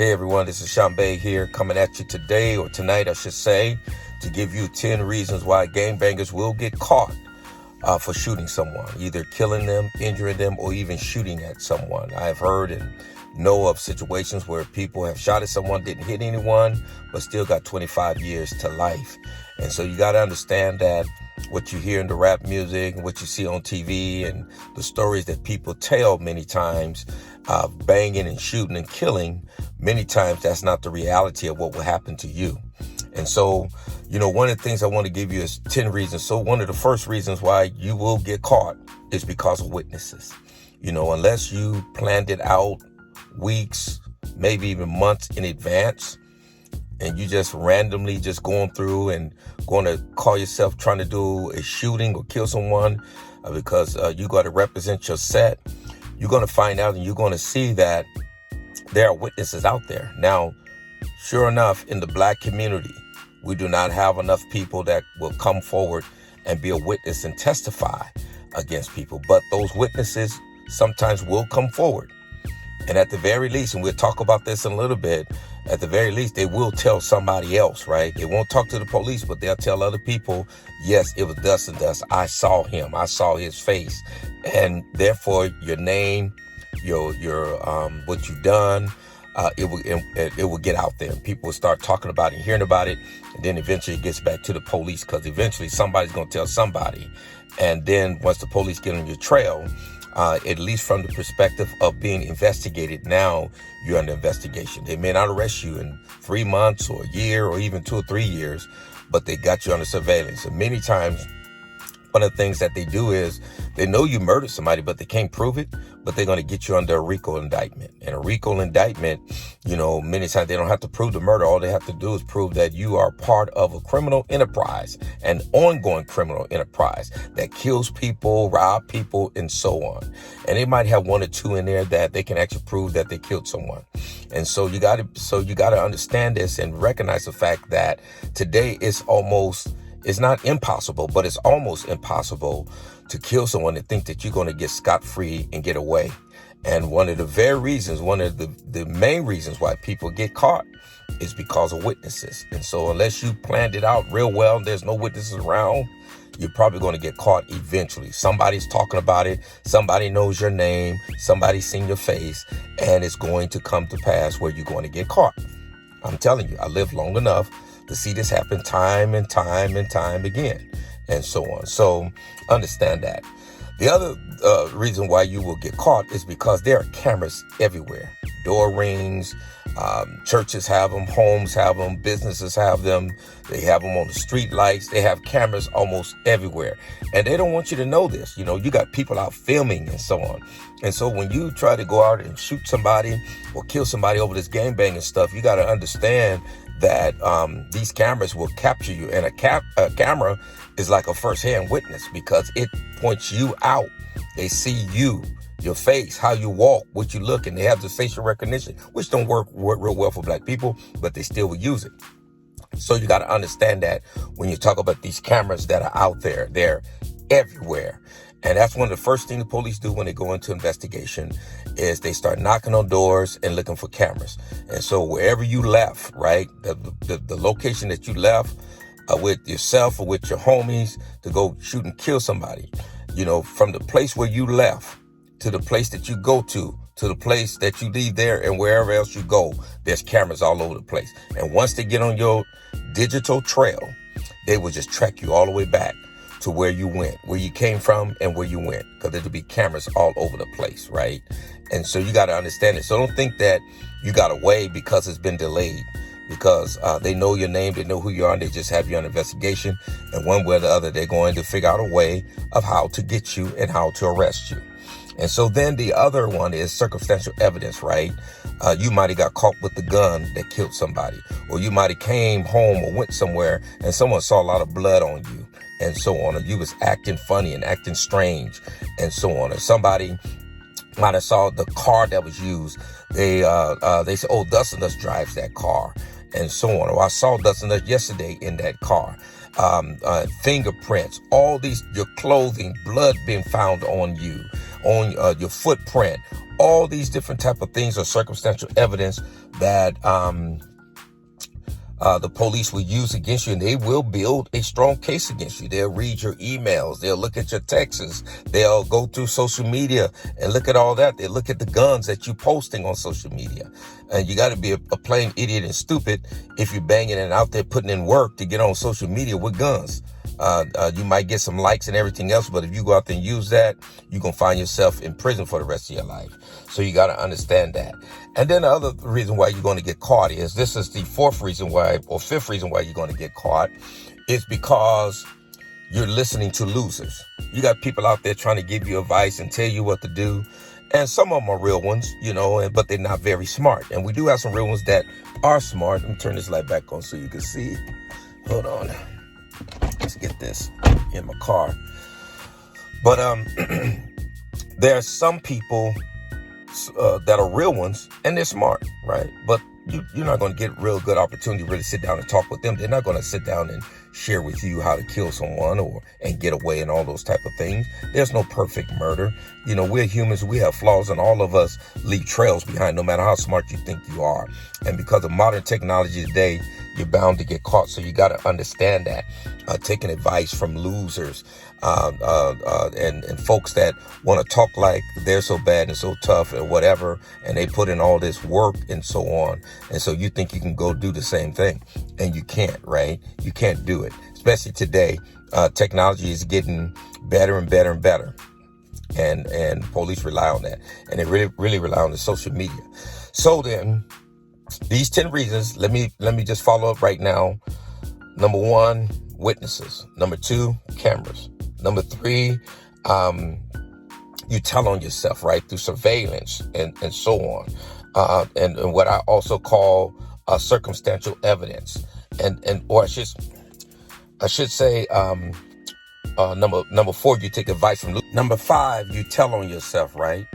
Hey everyone, this is Shambay here coming at you today, or tonight I should say, to give you 10 reasons why gangbangers will get caught for shooting someone, either killing them, injuring them, or even shooting at someone. I have heard and know of situations where people have shot at someone, didn't hit anyone, but still got 25 years to life. And so you got to understand that what you hear in the rap music and what you see on TV and the stories that people tell many times of banging and shooting and killing, many times that's not the reality of what will happen to you. And so, one of the things I want to give you is 10 reasons. So one of the first reasons why you will get caught is because of witnesses. Unless you planned it out weeks, maybe even months in advance, and you just randomly just going through and going to call yourself trying to do a shooting or kill someone because you got to represent your set, you're going to find out and you're going to see that there are witnesses out there. Now, sure enough, in the black community, we do not have enough people that will come forward and be a witness and testify against people. But those witnesses sometimes will come forward. And at the very least, and we'll talk about this in a little bit, at the very least, they will tell somebody else, right? They won't talk to the police, but they'll tell other people, yes, it was thus and thus. I saw him. I saw his face. And therefore, your name, your what you've done, it will get out there. And people will start talking about it and hearing about it. And then eventually it gets back to the police because eventually somebody's going to tell somebody. And then once the police get on your trail, at least from the perspective of being investigated, now you're under investigation. They may not arrest you in 3 months or a year or even 2 or 3 years, but they got you under surveillance. And many times, one of the things that they do is they know you murdered somebody, but they can't prove it, but they're going to get you under a RICO indictment. And a RICO indictment, many times they don't have to prove the murder. All they have to do is prove that you are part of a criminal enterprise, an ongoing criminal enterprise that kills people, rob people, and so on. And they might have 1 or 2 in there that they can actually prove that they killed someone. And so you got to understand this and recognize the fact that today it's not impossible, but it's almost impossible to kill someone and think that you're going to get scot-free and get away. And one of the main reasons why people get caught is because of witnesses. And so unless you planned it out real well, there's no witnesses around, you're probably going to get caught eventually. Somebody's talking about it. Somebody knows your name. Somebody's seen your face, and it's going to come to pass where you're going to get caught. I'm telling you, I lived long enough to see this happen time and time and time again, and so on. So understand that. The other reason why you will get caught is because there are cameras everywhere. Door rings, churches have them, homes have them, businesses have them. They have them on the street lights. They have cameras almost everywhere. And they don't want you to know this. You got people out filming and so on. And so when you try to go out and shoot somebody or kill somebody over this gangbanging stuff, you got to understand that these cameras will capture you. And a camera is like a first-hand witness because it points you out. They see you, your face, how you walk, what you look, and they have the facial recognition, which don't work real well for black people, but they still will use it. So you got to understand that when you talk about these cameras that are out there, they're everywhere. And that's one of the first things the police do when they go into investigation is they start knocking on doors and looking for cameras. And so wherever you left, right, the location that you left with yourself or with your homies to go shoot and kill somebody, from the place where you left to the place that you go to the place that you leave there and wherever else you go, there's cameras all over the place. And once they get on your digital trail, they will just track you all the way back to where you went, where you came from and where you went, because there'll be cameras all over the place, right? And so you got to understand it. So don't think that you got away because it's been delayed, because they know your name, they know who you are, and they just have you on investigation. And one way or the other, they're going to figure out a way of how to get you and how to arrest you. And so then the other one is circumstantial evidence, right? You might have got caught with the gun that killed somebody, or you might have came home or went somewhere and someone saw a lot of blood on you and so on, or you was acting funny and acting strange and so on, or somebody might have saw the car that was used. They said, oh, thus and thus drives that car and so on. Or I saw thus and thus yesterday in that car. Fingerprints, all these, your clothing, blood being found on you, on your footprint. All these different type of things are circumstantial evidence that the police will use against you, and they will build a strong case against you. They'll read your emails. They'll look at your texts. They'll go through social media and look at all that. They'll look at the guns that you're posting on social media. And you got to be a plain idiot and stupid if you're banging and out there putting in work to get on social media with guns. You might get some likes and everything else, but if you go out there and use that, you're going to find yourself in prison for the rest of your life. So you got to understand that. And then the other reason why you're going to get caught is, this is the fourth reason why, or fifth reason why you're going to get caught, is because you're listening to losers. You got people out there trying to give you advice and tell you what to do. And some of them are real ones, but they're not very smart. And we do have some real ones that are smart. Let me turn this light back on so you can see. Hold on. Let's get this in my car. But there are some people that are real ones, and they're smart, right? But you're not going to get real good opportunity to really sit down and talk with them. They're not going to sit down and share with you how to kill someone and get away and all those type of things. There's no perfect murder. We're humans. We have flaws, and all of us leave trails behind, no matter how smart you think you are. And because of modern technology today, you're bound to get caught. So you got to understand that. Taking advice from losers and folks that want to talk like they're so bad and so tough and whatever, and they put in all this work and so on. And so you think you can go do the same thing, and you can't, right? You can't do it, especially today. Technology is getting better and better and better. And police rely on that. And they really rely on the social media. So then, these 10 reasons, let me just follow up right now. Number 1, witnesses. Number 2, cameras. Number 3, you tell on yourself, right, through surveillance and so on. And what I also call circumstantial evidence. Or I should say, number 4, you take advice from. Number 5, you tell on yourself, right?